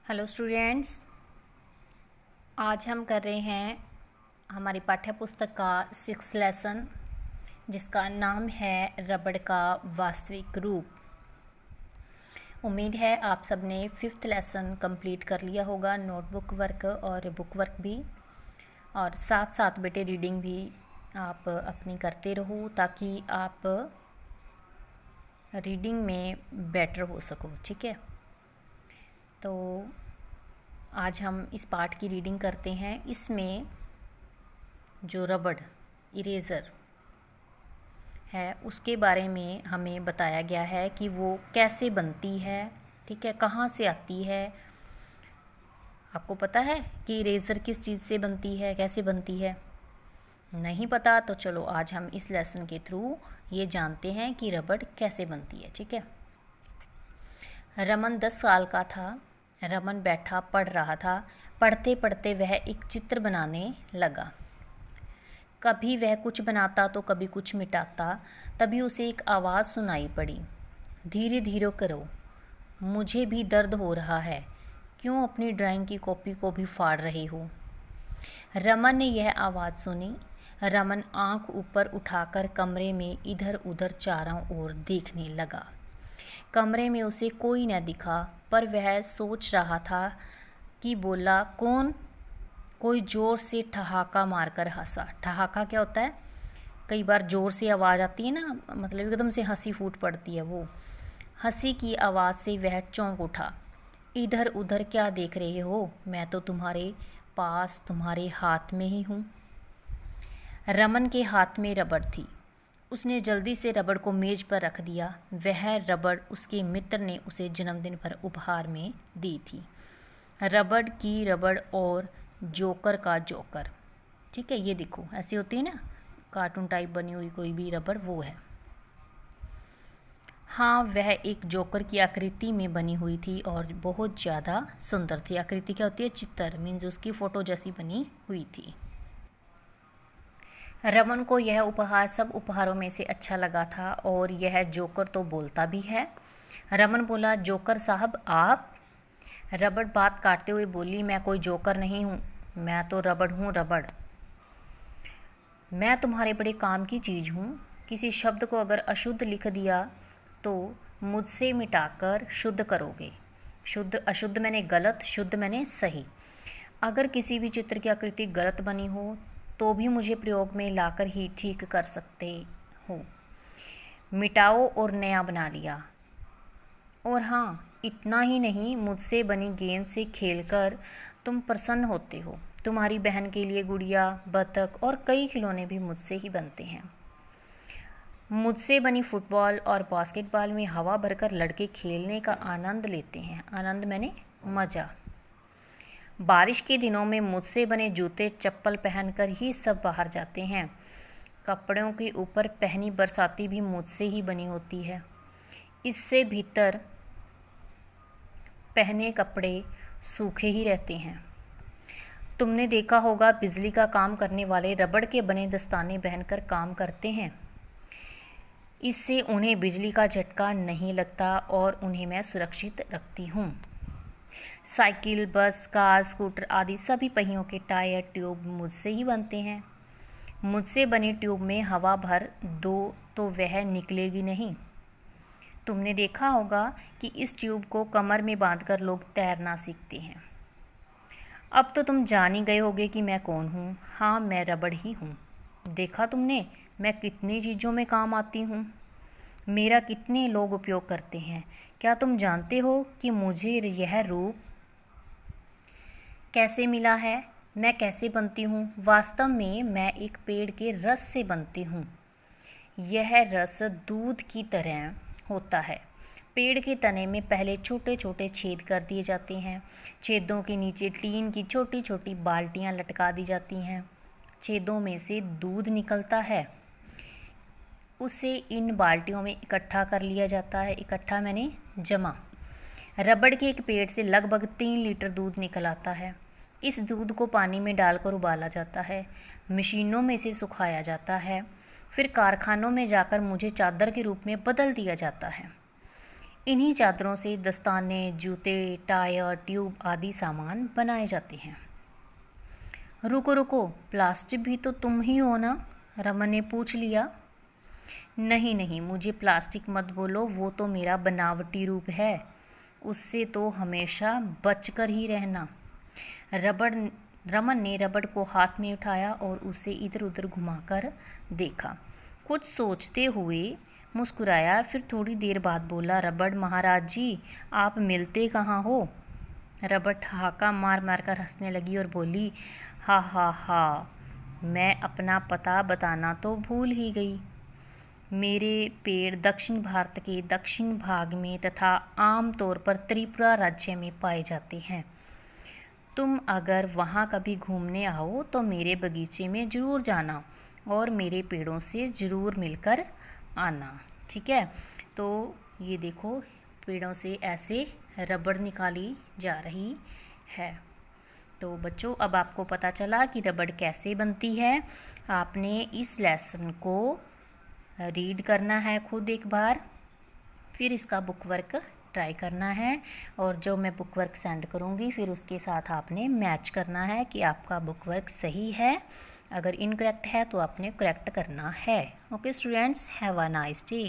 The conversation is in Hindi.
हेलो स्टूडेंट्स, आज हम कर रहे हैं हमारी पाठ्य पुस्तक का 6th लेसन, जिसका नाम है रबड़ का वास्तविक रूप। उम्मीद है आप सब ने 5th लेसन कंप्लीट कर लिया होगा, नोटबुक वर्क और बुक वर्क भी, और साथ साथ बेटे रीडिंग भी आप अपनी करते रहो ताकि आप रीडिंग में बेटर हो सको। ठीक है, तो आज हम इस पाठ की रीडिंग करते हैं। इसमें जो रबड़ इरेज़र है उसके बारे में हमें बताया गया है कि वो कैसे बनती है। ठीक है, कहाँ से आती है। आपको पता है कि इरेज़र किस चीज़ से बनती है, कैसे बनती है? नहीं पता तो चलो आज हम इस लेसन के थ्रू ये जानते हैं कि रबड़ कैसे बनती है। ठीक है, रमन 10 साल का था। रमन बैठा पढ़ रहा था। पढ़ते पढ़ते वह एक चित्र बनाने लगा। कभी वह कुछ बनाता तो कभी कुछ मिटाता। तभी उसे एक आवाज़ सुनाई पड़ी, धीरे धीरे करो, मुझे भी दर्द हो रहा है। क्यों अपनी ड्राइंग की कॉपी को भी फाड़ रहे हो? रमन ने यह आवाज़ सुनी। रमन आंख ऊपर उठाकर कमरे में इधर उधर चारों ओर देखने लगा। कमरे में उसे कोई न दिखा, पर वह सोच रहा था कि बोला, कौन? कोई ज़ोर से ठहाका मारकर हंसा। ठहाका क्या होता है? कई बार ज़ोर से आवाज़ आती है ना, मतलब एकदम से हंसी फूट पड़ती है। वो हंसी की आवाज़ से वह चौंक उठा। इधर उधर क्या देख रहे हो? मैं तो तुम्हारे पास, तुम्हारे हाथ में ही हूँ। रमन के हाथ में रबड़ थी। उसने जल्दी से रबड़ को मेज पर रख दिया। वह रबड़ उसके मित्र ने उसे जन्मदिन पर उपहार में दी थी। रबड़ की रबड़ और जोकर का जोकर। ठीक है, ये देखो ऐसी होती है ना, कार्टून टाइप बनी हुई कोई भी रबड़, वो है। हाँ, वह एक जोकर की आकृति में बनी हुई थी और बहुत ज़्यादा सुंदर थी। आकृति क्या होती है? चित्र, मीन्स उसकी फ़ोटो जैसी बनी हुई थी। रमन को यह उपहार सब उपहारों में से अच्छा लगा था, और यह जोकर तो बोलता भी है। रमन बोला, जोकर साहब आप? रबड़ बात काटते हुए बोली, मैं कोई जोकर नहीं हूँ, मैं तो रबड़ हूँ, रबड़। मैं तुम्हारे बड़े काम की चीज़ हूँ। किसी शब्द को अगर अशुद्ध लिख दिया तो मुझसे मिटाकर शुद्ध करोगे। शुद्ध, अशुद्ध मैंने गलत, शुद्ध मैंने सही। अगर किसी भी चित्र की आकृति गलत बनी हो तो भी मुझे प्रयोग में लाकर ही ठीक कर सकते हो। मिटाओ और नया बना लिया। और हाँ, इतना ही नहीं, मुझसे बनी गेंद से खेलकर तुम प्रसन्न होते हो। तुम्हारी बहन के लिए गुड़िया, बतख और कई खिलौने भी मुझसे ही बनते हैं। मुझसे बनी फुटबॉल और बास्केटबॉल में हवा भरकर लड़के खेलने का आनंद लेते हैं। आनंद मैंने मज़ा। बारिश के दिनों में मुझसे बने जूते चप्पल पहनकर ही सब बाहर जाते हैं। कपड़ों के ऊपर पहनी बरसाती भी मुझसे ही बनी होती है। इससे भीतर पहने कपड़े सूखे ही रहते हैं। तुमने देखा होगा, बिजली का काम करने वाले रबड़ के बने दस्ताने पहनकर काम करते हैं। इससे उन्हें बिजली का झटका नहीं लगता और उन्हें मैं सुरक्षित रखती हूँ। साइकिल, बस, कार, स्कूटर आदि सभी पहियों के टायर, ट्यूब मुझसे ही बनते हैं। मुझसे बनी ट्यूब में हवा भर दो तो वह निकलेगी नहीं। तुमने देखा होगा कि इस ट्यूब को कमर में बांधकर लोग तैरना सीखते हैं। अब तो तुम जान ही गए होगे कि मैं कौन हूँ। हाँ, मैं रबड़ ही हूँ। देखा तुमने, मैं कितनी चीज़ों में काम आती हूँ। मेरा कितने लोग उपयोग करते हैं। क्या तुम जानते हो कि मुझे यह रूप कैसे मिला है? मैं कैसे बनती हूँ? वास्तव में मैं एक पेड़ के रस से बनती हूँ। यह रस दूध की तरह होता है। पेड़ के तने में पहले छोटे छोटे छेद कर दिए जाते हैं। छेदों के नीचे टीन की छोटी छोटी बाल्टियाँ लटका दी जाती हैं। छेदों में से दूध निकलता है। उसे इन बाल्टियों में इकट्ठा कर लिया जाता है। इकट्ठा मैंने जमा। रबड़ के एक पेड़ से लगभग 3 लीटर दूध निकल आता है। इस दूध को पानी में डालकर उबाला जाता है। मशीनों में इसे सुखाया जाता है। फिर कारखानों में जाकर मुझे चादर के रूप में बदल दिया जाता है। इन्हीं चादरों से दस्ताने, जूते, टायर, ट्यूब आदि सामान बनाए जाते हैं। रुको रुको, प्लास्टिक भी तो तुम ही हो ना? रमन ने पूछ लिया। नहीं नहीं, मुझे प्लास्टिक मत बोलो, वो तो मेरा बनावटी रूप है, उससे तो हमेशा बचकर ही रहना। रमन ने रबड़ को हाथ में उठाया और उसे इधर उधर घुमाकर देखा। कुछ सोचते हुए मुस्कुराया, फिर थोड़ी देर बाद बोला, रबड़ महाराज जी, आप मिलते कहाँ हो? रबड़ ठहाका मार मार कर हंसने लगी और बोली, हा हा हा, मैं अपना पता बताना तो भूल ही गई। मेरे पेड़ दक्षिण भारत के दक्षिण भाग में तथा आम तौर पर त्रिपुरा राज्य में पाए जाते हैं। तुम अगर वहाँ कभी घूमने आओ तो मेरे बगीचे में ज़रूर जाना और मेरे पेड़ों से ज़रूर मिलकर आना, ठीक है। तो ये देखो, पेड़ों से ऐसे रबड़ निकाली जा रही है। तो बच्चों, अब आपको पता चला कि रबड़ कैसे बनती है। आपने इस लेसन को रीड करना है खुद एक बार, फिर इसका बुक वर्क ट्राई करना है, और जो मैं बुक वर्क सेंड करूँगी फिर उसके साथ आपने मैच करना है कि आपका बुक वर्क सही है। अगर इनकरेक्ट है तो आपने करेक्ट करना है। Okay students, have a nice day.